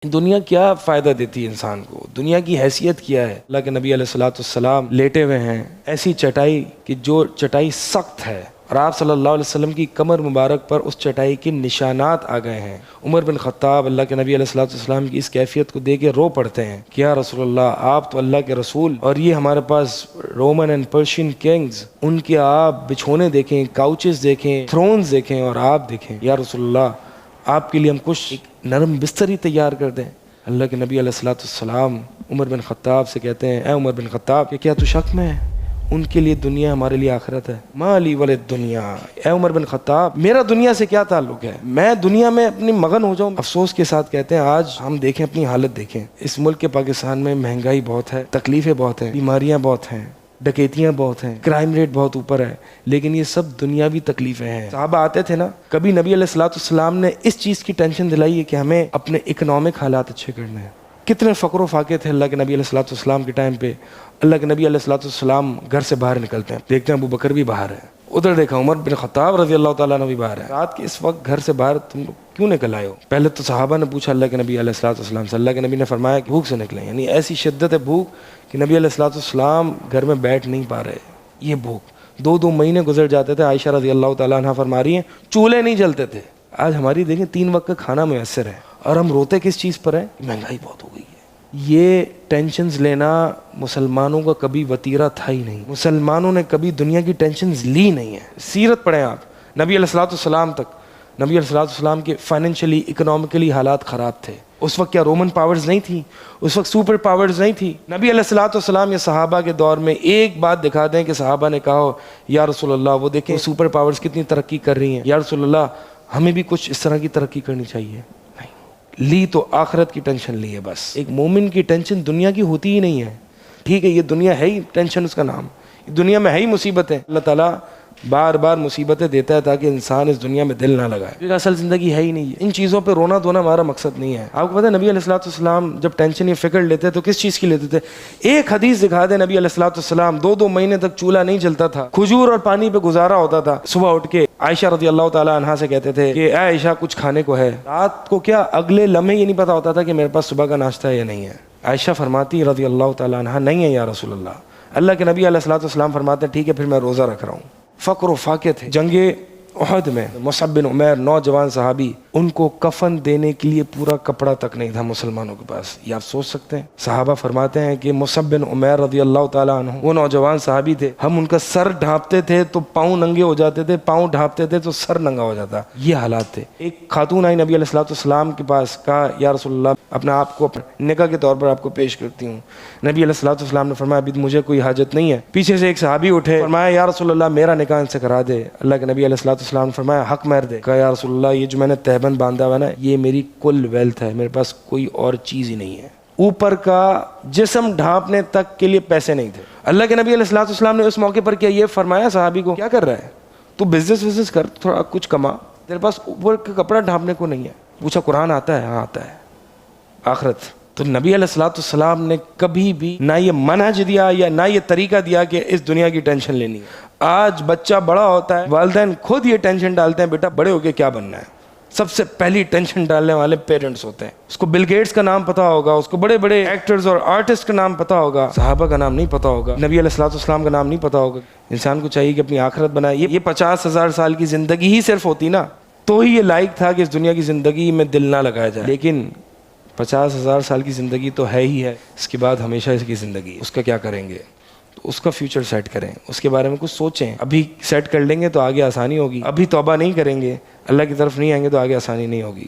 دنیا کیا فائدہ دیتی ہے انسان کو؟ دنیا کی حیثیت کیا ہے؟ اللہ کے نبی علیہ الصلوۃ والسلام لیٹے ہوئے ہیں ایسی چٹائی کہ جو چٹائی سخت ہے، اور آپ صلی اللہ علیہ وسلم کی کمر مبارک پر اس چٹائی کے نشانات آ گئے ہیں۔ عمر بن خطاب اللہ کے نبی علیہ الصلوۃ والسلام کی اس کیفیت کو دیکھ کے رو پڑتے ہیں کہ یا رسول اللہ، آپ تو اللہ کے رسول، اور یہ ہمارے پاس رومن اینڈ پرشین کنگز، ان کے آپ بچھونے دیکھیں، کاؤچز دیکھیں، تھرونز دیکھیں، اور آپ دیکھیں یا رسول اللہ، آپ کے لیے ہم کچھ ایک نرم بستر ہی تیار کر دیں۔ اللہ کے نبی علیہ الصلوۃ والسلام عمر بن خطاب سے کہتے ہیں، اے عمر بن خطاب، کہ کیا تو شک میں ہے؟ ان کے لیے دنیا ہمارے لیے آخرت ہے۔ ما لی ولد دنیا، اے عمر بن خطاب، میرا دنیا سے کیا تعلق ہے؟ میں دنیا میں اپنی مگن ہو جاؤں؟ افسوس کے ساتھ کہتے ہیں آج ہم دیکھیں، اپنی حالت دیکھیں، اس ملک کے پاکستان میں مہنگائی بہت ہے، تکلیفیں بہت ہیں، بیماریاں بہت ہیں، ڈکیتیاں بہت ہیں، کرائم ریٹ بہت اوپر ہے، لیکن یہ سب دنیاوی تکلیفیں ہیں۔ صحابہ آتے تھے نا، کبھی نبی علیہ الصلوۃ والسلام نے اس چیز کی ٹینشن دلائی ہے کہ ہمیں اپنے اکنامک حالات اچھے کرنے ہیں۔ کتنے فقر و فاقے تھے اللہ کے نبی علیہ الصلوۃ والسلام کے ٹائم پہ۔ اللہ کے نبی علیہ الصلوۃ والسلام گھر سے باہر نکلتے ہیں، دیکھتے ہیں ابو بکر بھی باہر ہے، ادھر دیکھا عمر بن خطاب رضی اللہ تعالیٰ عنہ بھی باہر ہے۔ رات کے اس وقت گھر سے باہر تم لوگ کیوں نکل آئے ہو؟ پہلے تو صحابہ نے پوچھا اللہ کے نبی علیہ الصلوۃ والسلام سے، اللہ کے نبی نے فرمایا کہ بھوک سے نکلے، یعنی ایسی شدت ہے بھوک کہ نبی علیہ الصلوۃ والسلام گھر میں بیٹھ نہیں پا رہے۔ یہ بھوک 2 مہینے گزر جاتے تھے، عائشہ رضی اللہ تعالیٰ عنہ فرما رہی ہیں چولہے نہیں جلتے تھے۔ آج ہماری دیکھیں 3 وقت کا کھانا میسر ہے، اور ہم روتے کس چیز پر ہیں؟ مہنگائی بہت ہو گئی ہے۔ یہ ٹینشنز لینا مسلمانوں کا کبھی وتیرہ تھا ہی نہیں، مسلمانوں نے کبھی دنیا کی ٹینشنز لی نہیں ہے۔ سیرت پڑھیں آپ، نبی علیہ الصلوۃ والسلام تک، نبی علیہ الصلوۃ والسلام کے فائنینشلی اکنامکلی حالات خراب تھے۔ اس وقت کیا رومن پاورز نہیں تھی؟ اس وقت سپر پاورز نہیں تھی؟ نبی علیہ الصلوۃ والسلام یا صحابہ کے دور میں ایک بات دکھا دیں کہ صحابہ نے کہا ہو یا رسول اللہ وہ دیکھیں سپر پاورز کتنی ترقی کر رہی ہیں، یا رسول اللہ ہمیں بھی کچھ اس طرح کی ترقی کرنی چاہیے؟ لی تو آخرت کی ٹینشن لی ہے بس۔ ایک مومن کی ٹینشن دنیا کی ہوتی ہی نہیں ہے۔ ٹھیک ہے، یہ دنیا ہے ہی ٹینشن، اس کا نام دنیا میں ہے ہی مصیبتیں۔ اللہ تعالیٰ بار بار مصیبتیں دیتا ہے تاکہ انسان اس دنیا میں دل نہ لگائے، کیونکہ اصل زندگی ہے ہی نہیں ہے۔ ان چیزوں پہ رونا دھونا ہمارا مقصد نہیں ہے۔ آپ کو پتہ ہے نبی علیہ الصلوۃ والسلام جب ٹینشن یا فکر لیتے تو کس چیز کی لیتے تھے؟ ایک حدیث دکھا دیں نبی علیہ الصلوۃ والسلام 2 مہینے تک چولہا نہیں جلتا تھا، کھجور اور پانی پہ گزارا ہوتا تھا۔ صبح اٹھ کے عائشہ رضی اللہ تعالیٰ عنہا سے کہتے تھے کہ اے عائشہ کچھ کھانے کو ہے؟ رات کو کیا اگلے لمحے یہ نہیں پتا ہوتا تھا کہ میرے پاس صبح کا ناشتہ ہے یا نہیں ہے۔ عائشہ فرماتی رضی اللہ تعالیٰ عنہا نہیں ہے یا رسول اللہ۔ اللہ کے نبی علیہ الصلوۃ والسلام فرماتے ہیں ٹھیک ہے پھر میں روزہ رکھ رہا ہوں۔ فقر و فاقے تھے۔ جنگ احد میں مصعب بن عمیر نوجوان صحابی، ان کو کفن دینے کے لیے پورا کپڑا تک نہیں تھا مسلمانوں کے پاس۔ یہ آپ سوچ سکتے ہیں؟ صحابہ فرماتے ہیں کہ مصعب بن عمیر رضی اللہ تعالیٰ عنہ وہ نوجوان صحابی تھے، ہم ان کا سر ڈھانپتے تھے تو پاؤں ننگے ہو جاتے تھے، پاؤں ڈھانپتے تھے تو سر ننگا ہو جاتا۔ یہ حالات تھے۔ ایک خاتون آئی نبی علیہ الصلوۃ والسلام کے پاس، کہا یا رسول اللہ اپنے آپ کو نکاح کے طور پر آپ کو پیش کرتی ہوں۔ نبی علیہ الصلوۃ والسلام نے فرمایا ابھی مجھے کوئی حاجت نہیں ہے۔ پیچھے سے ایک صحابی اٹھے، فرمایا یا رسول اللہ میرا نکاح ان سے کرا دے۔ اللہ کے نبی علیہ الصلوۃ والسلام نے فرمایا حق مہر دے۔ کہا یا رسول اللہ یہ جو میں نے تہبند باندھا ہوا ہے نا یہ میری کل ویلتھ ہے، میرے پاس کوئی اور چیز ہی نہیں ہے۔ اوپر کا جسم ڈھانپنے تک کے لیے پیسے نہیں تھے۔ اللہ کے نبی علیہ الصلوۃ والسلام نے اس موقع پر کیا یہ فرمایا صحابی کو کیا کر رہا ہے تو بزنس کر، تھوڑا کچھ کما، تیرے پاس اوپر کا کپڑا ڈھانپنے کو نہیں ہے۔ پوچھا قرآن آتا ہے؟ ہاں آتا ہے۔ آخرت تو نبی علیہ الصلوۃ والسلام نے کبھی بھی نہ یہ منہج دیا یا نہ یہ طریقہ دیا کہ اس دنیا کی ٹینشن لینی ہے۔ آج بچہ بڑا ہوتا ہے، والدین خود یہ ٹینشن ڈالتے ہیں بیٹا بڑے ہو کے کیا بننا ہے۔ سب سے پہلی ٹینشن ڈالنے والے پیرنٹس ہوتے ہیں۔ اس کو بل گیٹس کا نام پتا ہوگا، اس کو بڑے بڑے ایکٹرز اور آرٹسٹ کا نام پتا ہوگا، صحابہ کا نام نہیں پتا ہوگا، نبی علیہ الصلوۃ والسلام کا نام نہیں پتا ہوگا۔ انسان کو چاہیے کہ اپنی آخرت بنائے۔ یہ 50,000 سال کی زندگی ہی صرف ہوتی نا تو ہی یہ لائق تھا کہ اس دنیا کی زندگی میں دل نہ لگایا جائے، لیکن 50,000 سال کی زندگی تو ہے ہی ہے، اس کے بعد ہمیشہ اس کی زندگی، اس کا کیا کریں گے؟ تو اس کا فیوچر سیٹ کریں، اس کے بارے میں کچھ سوچیں۔ ابھی سیٹ کر لیں گے تو آگے آسانی ہوگی، ابھی توبہ نہیں کریں گے، اللہ کی طرف نہیں آئیں گے تو آگے آسانی نہیں ہوگی۔